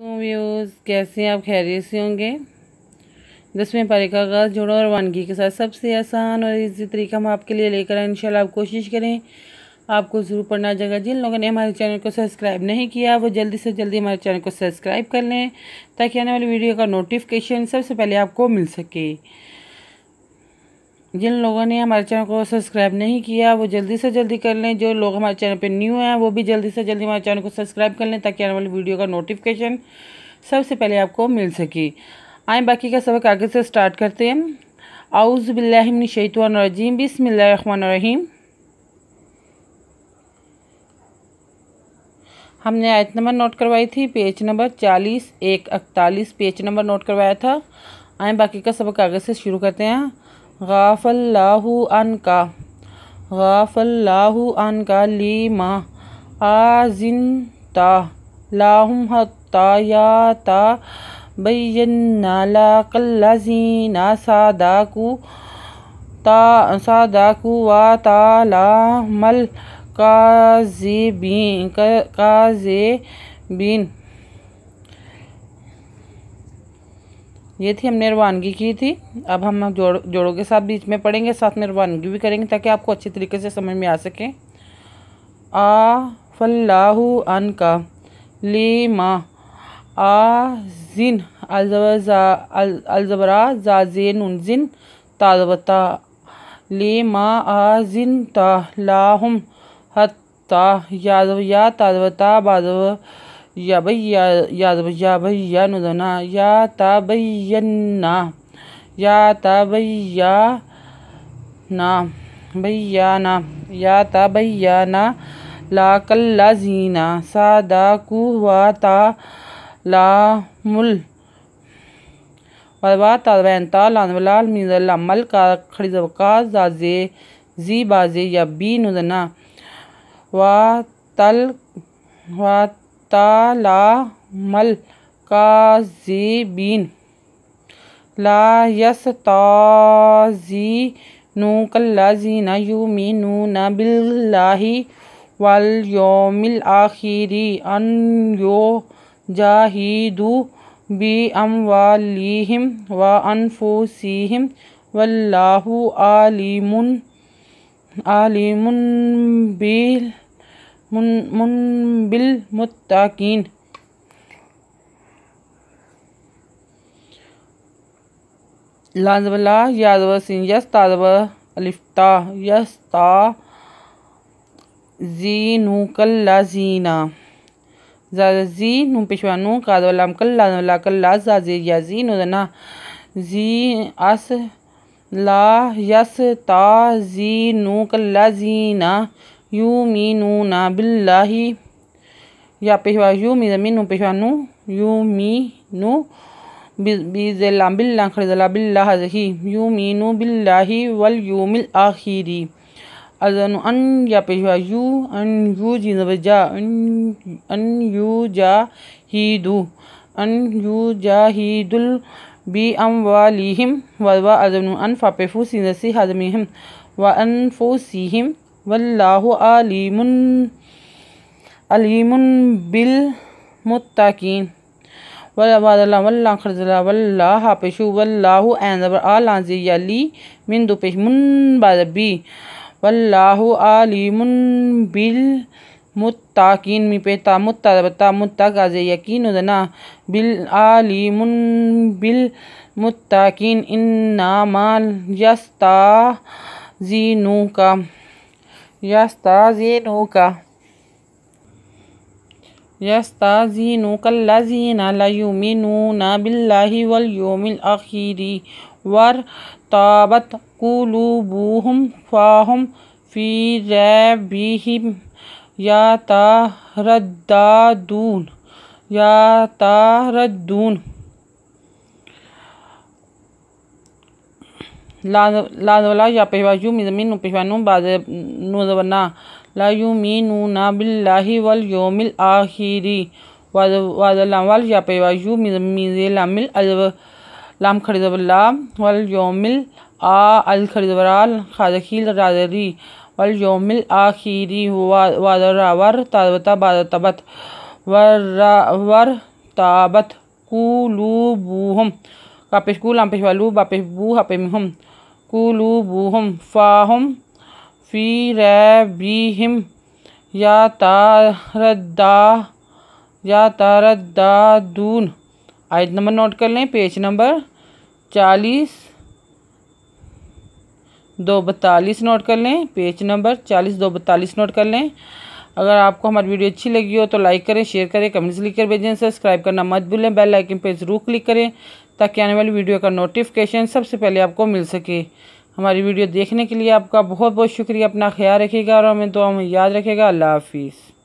Views कैसे हैं आप? खैरियत से होंगे। 10वें पारे का आगाज़ जोड़ों और वानगी के साथ सबसे आसान और इजी तरीका हम आपके लिए लेकर आए। इंशाल्लाह आप कोशिश करें, आपको ज़रूर पढ़ना आ जाएगा। जिन लोगों ने हमारे चैनल को सब्सक्राइब नहीं किया वो जल्दी से जल्दी हमारे चैनल को सब्सक्राइब कर लें ताकि आने वाली वीडियो का नोटिफिकेशन सबसे पहले आपको मिल सके। जिन लोगों ने हमारे चैनल को सब्सक्राइब नहीं किया वो जल्दी से जल्दी कर लें। जो लोग हमारे चैनल पे न्यू हैं वो भी जल्दी से जल्दी हमारे चैनल को सब्सक्राइब कर लें ताकि आने वाली वीडियो का नोटिफिकेशन सबसे पहले आपको मिल सके। आए बाकी का सबक आगे से स्टार्ट करते हैं। आऊज़ु बिल्लाहि मिनश शैतानिर रजीम, बिस्मिल्लाहिर रहमानिर रहीम। हमने आयत नंबर नोट करवाई थी, page number 40, 141 page number note करवाया था। आए बाकी का सबक आगे से शुरू करते हैं। गाफल्लाहु अनका, गाफल्लाहु अनका लीमा आजिनता लाहुम हत्ता याता बय्यन्ना लकल्लज़ीना सादाकु व तालामल काज़िबीन। ये थी हमने रवानगी की थी। अब हम जोड़ों के साथ बीच में पढ़ेंगे, साथ में रवानगी भी करेंगे ताकि आपको अच्छी तरीके से समझ में आ सके। आफल्लाहु अनका लीमा आजिन अलजबरा जाजेनुन जिन ताज़बता लीमा आजिन ता लाहुम हत्ता या ताज़बता बाज़व या भैया नुदना या तबय्यना लाकल्लज़ीना सादाकु व तालामुल तालवैनता लानवलाल मिज़ल अमल का खड़ीज़वका जाजे जी बाजे या बी नुदना व तालामल काज़िबीन ला यस्ताज़ीनु कल्लज़ीना युमिनूना बिल्लाहि वल यौमिल आखिरी अन युजाहिदू बि अमवालिहिम व अनफुसिहिम वल्लाहु आलिमुन बिल मुत्तकीन। लाज़वला याज़व सिन यस ताज़व अलिफ्ता यस्ता जीनु कल्लज़ीना जी नून पेशवानू कादवलाम कल्ला कल्ला जाजे याजी नुदना जी अस ला यस ता जी नू कल्ला जीना युमिनूना बिल्लाहि या पेशवा युमिनू पेशवानू युमिनू बिज़लाम बिल्ला खड़ीज़ला बिल्लाह ही युमिनू बिल्लाहि वल यौमिल आखिरी अज़नु अन या पेशवा यू अन यू जिनवजा अन यू जाहिदुल बि अमवालिहिम व अज़नु अन फ़ापेफु सिनसी हज़मिहिम व अनफुसिहिम वल्लाहु अलीमुन बिल मुत्तकीन वल्लाह खरज़ला वल्लाह हापेशु वल्लाहु ऐनबर आलांज़ी याली मिन दो पेश मुन बाज़बी वल्लाहु आलिमुन बिल मुत्ताकीन मी पेता मुत्ता गाजे यकीन उदना बिल आलिमुन बिल मुत्ताकीन इन्नामा यस्ताज़ीनुका लज़ीना ला युमिनूना बिल्लाहि वल यौमिल आखिरी वरताबत कुलूबुहुम फ़हुम फ़ी रैबिहिम यतरद्दून। लाज़वला या पेशवा यू मिज़मिन पेशवानू बाज़ नुज़वना ला युमिनूना बिल्लाहि वल यौमिल आखिरी वाज़लावल या पेशवा यू मिज़लामिल लाम खड़ीज़वला वल यौमिल अल खड़ीज़वराल खाज़खील राज़री वल यौमिल आखिरी वादरा वर ताबता बादतबत वर ताबत कुलूबुहुम कापेश कुल आमपेश वालू बापेश बू हापेम हम कुलूबुहुम फाहुम फी रैबिहिम यातरद्दादून। आयत नंबर नोट कर लें, पेज नंबर 40 242 नोट कर लें, पेज नंबर 40 242 नोट कर लें। अगर आपको हमारी वीडियो अच्छी लगी हो तो लाइक करें, शेयर करें, कमेंट्स लिख कर भेजें। सब्सक्राइब करना मत भूलें, बेल आइकन पर ज़रूर क्लिक करें ताकि आने वाली वीडियो का नोटिफिकेशन सबसे पहले आपको मिल सके। हमारी वीडियो देखने के लिए आपका बहुत बहुत शुक्रिया। अपना ख्याल रखिएगा और हमें दुआ में याद रखिएगा। अल्लाह हाफिज़।